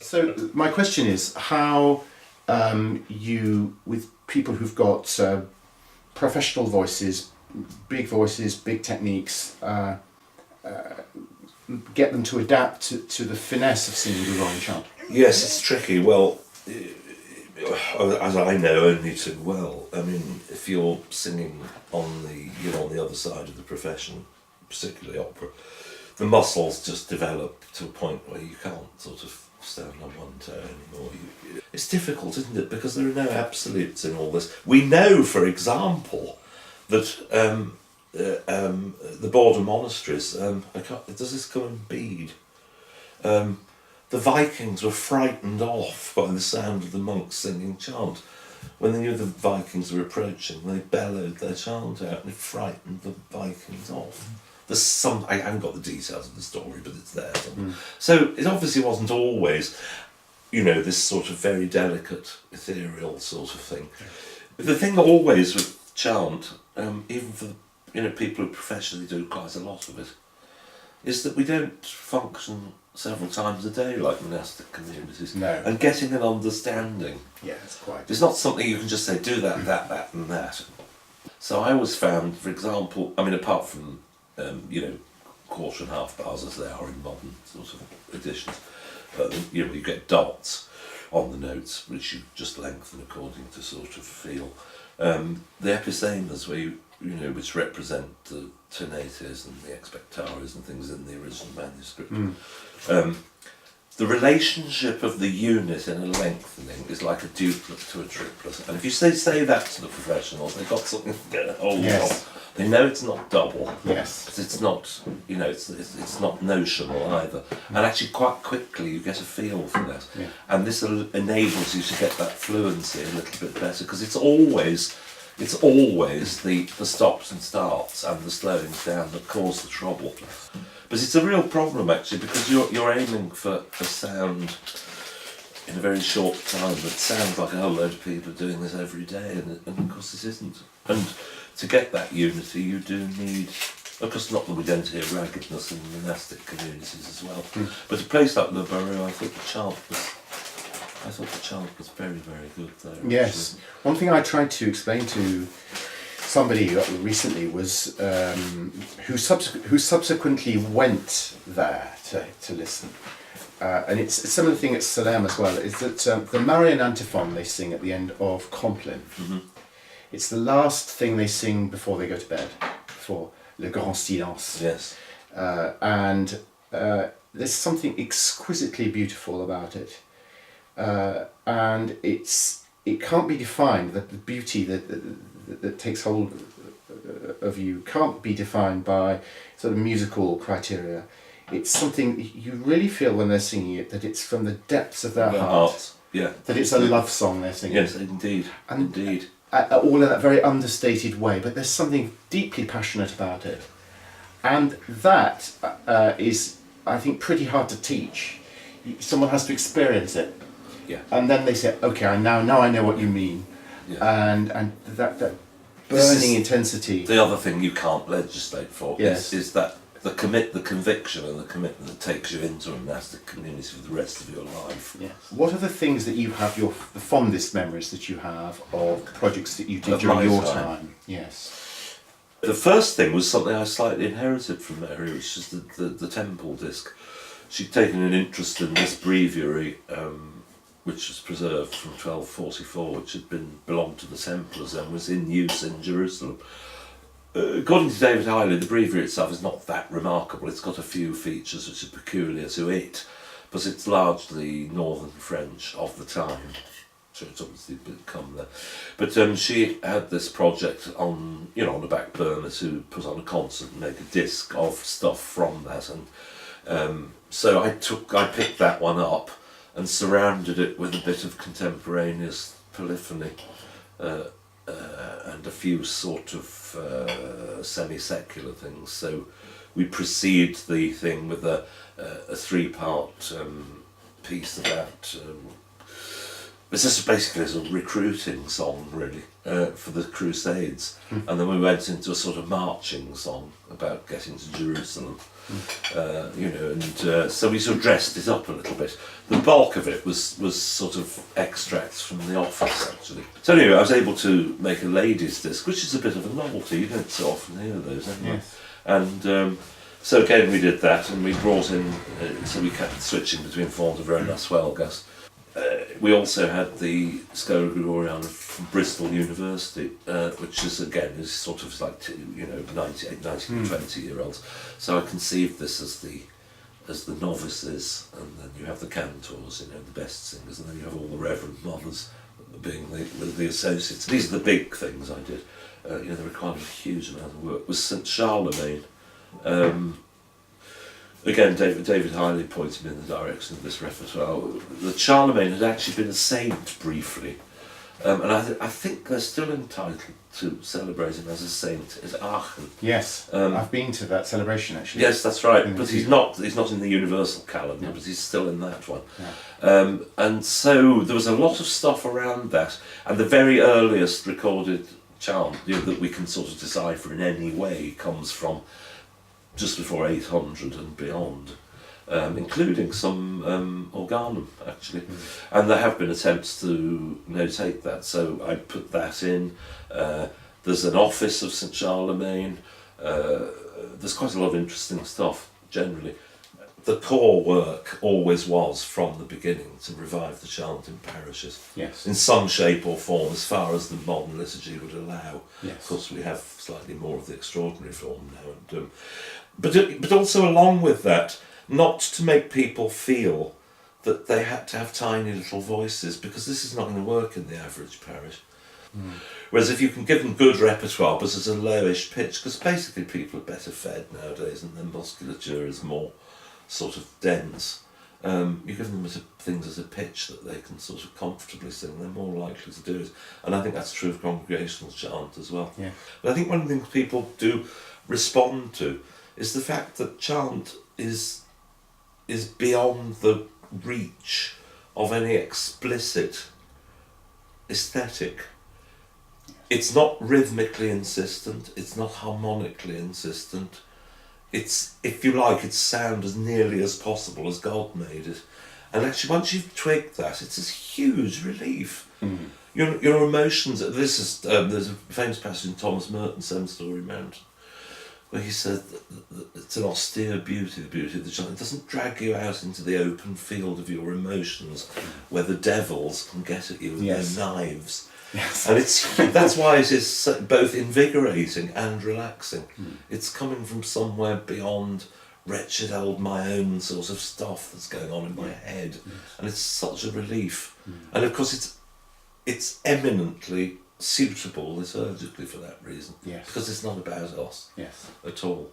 So my question is how you, with people who've got professional voices, big techniques, get them to adapt to the finesse of singing Gregorian chant. Yes, it's tricky. Well, as I know only too well, I mean, if you're singing on the other side of the profession, particularly opera, the muscles just develop to a point where you can't sort of stand on one toe anymore. It's difficult, isn't it? Because there are no absolutes in all this. We know, for example, that the border monasteries, does this come in Bede? The Vikings were frightened off by the sound of the monks singing chant. When they knew the Vikings were approaching, they bellowed their chant out and it frightened the Vikings off. There's some, I haven't got the details of the story, but it's there. So it obviously wasn't always, this sort of very delicate, ethereal sort of thing. But the thing always with chant, even for people who professionally do quite a lot of it, is that we don't function several times a day like monastic communities. No. And getting an understanding. Yeah, it's quite. It's not something you can just say, do that, that, and that. So I always found, for example, apart from, quarter and half bars as they are in modern sort of editions, you get dots on the notes, which you just lengthen according to sort of feel. The episemas, where which represent the tonates and the expectaries and things in the original manuscript. The relationship of the unit in a lengthening is like a duplet to a triplet. And if you say that to the professionals, they've got something to get a hold of. They know it's not double. Yes. But it's not, it's not notional either. And actually quite quickly you get a feel for that. Yeah. And this enables you to get that fluency a little bit better, because it's always the stops and starts and the slowing down that cause the trouble. But it's a real problem actually, because you're aiming for a sound in a very short time that sounds like a whole load of people are doing this every day, and of course it isn't. And to get that unity you do need, of course not that we don't hear raggedness in monastic communities as well, but a place like Le Barreau, I thought the chant was very, very good there. Yes. Actually. One thing I tried to explain to somebody recently was who subsequently went there to listen. And it's a similar thing at Salem as well, is that the Marian antiphon they sing at the end of Compline. Mm-hmm. It's the last thing they sing before they go to bed, before Le Grand Silence. Yes. And there's something exquisitely beautiful about it. And it can't be defined, that the beauty that takes hold of you can't be defined by sort of musical criteria. It's something you really feel when they're singing it, that it's from the depths of their heart. Yeah. That it's a love song they're singing. Yes, indeed. And indeed. All in that very understated way, but there's something deeply passionate about it. And that is, I think, pretty hard to teach. Someone has to experience it. Yeah. And then they say, okay, now I know what you mean. Yeah. And that burning intensity. The other thing you can't legislate for Yes. is that the conviction and the commitment that takes you into a monastic community for the rest of your life. Yes. What are the things that you have, the fondest memories that you have of projects that you did Of during my your time? time? Yes. The first thing was something I slightly inherited from Mary, which is the temple disc. She'd taken an interest in this breviary, which was preserved from 1244, which had belonged to the Templars and was in use in Jerusalem. According to David Hiley, the breviary itself is not that remarkable. It's got a few features which are peculiar to it, but it's largely Northern French of the time, so it's obviously become there. But she had this project on the back burner to put on a concert and make a disc of stuff from that, and so I picked that one up and surrounded it with a bit of contemporaneous polyphony. And a few sort of semi-secular things. So we precede the thing with a three-part piece about It's just basically as a recruiting song, really, for the Crusades. And then we went into a sort of marching song about getting to Jerusalem. So we sort of dressed it up a little bit. The bulk of it was sort of extracts from the office, actually. So anyway, I was able to make a ladies' disc, which is a bit of a novelty. You don't so often hear those anyway. Yes. And so again, we did that, and we brought in. So we kept switching between Fond de Vernas, Huelgas. We also had the Schola Gregoriana from Bristol University, which is again sort of like 20-year-olds. So I conceived this as the novices, and then you have the cantors, the best singers, and then you have all the reverend mothers being the associates. These are the big things I did. They required a huge amount of work. Was St Charlemagne. Again, David Hiley pointed me in the direction of this repertoire. The Charlemagne had actually been a saint briefly, and I think they're still entitled to celebrate him as a saint at Aachen. Yes, I've been to that celebration actually. Yes, that's right. But he's not in the universal calendar, but he's still in that one. Yeah. And so there was a lot of stuff around that, and the very earliest recorded chant that we can sort of decipher in any way comes from just before 800 and beyond, including some organum, actually. And there have been attempts to notate that, so I put that in. There's an office of St Charlemagne. There's quite a lot of interesting stuff, generally. The core work always was, from the beginning, to revive the chant in parishes. Yes. In some shape or form, as far as the modern liturgy would allow. Yes. Of course, we have slightly more of the extraordinary form now. And, but also along with that, not to make people feel that they had to have tiny little voices, because this is not going to work in the average parish. Whereas if you can give them good repertoire, but at a lowish pitch, because basically people are better fed nowadays and their musculature is more sort of dense, you give them things at a pitch that they can sort of comfortably sing, they're more likely to do it. And I think that's true of congregational chant as well. Yeah. But I think one of the things people do respond to is the fact that chant is beyond the reach of any explicit aesthetic. It's not rhythmically insistent, it's not harmonically insistent. It's, if you like, it's sound as nearly as possible as God made it. And actually, once you've twigged that, it's this huge relief. Your emotions, there's a famous passage in Thomas Merton's Seven Storey Mountain, where he said that it's an austere beauty, the beauty of the chant. It doesn't drag you out into the open field of your emotions, where the devils can get at you with their knives. Yes. And that's why it is both invigorating and relaxing. It's coming from somewhere beyond wretched old my own sort of stuff that's going on in my head, and it's such a relief. And of course it's eminently suitable liturgically for that reason. Yes. Because it's not about us Yes. at all.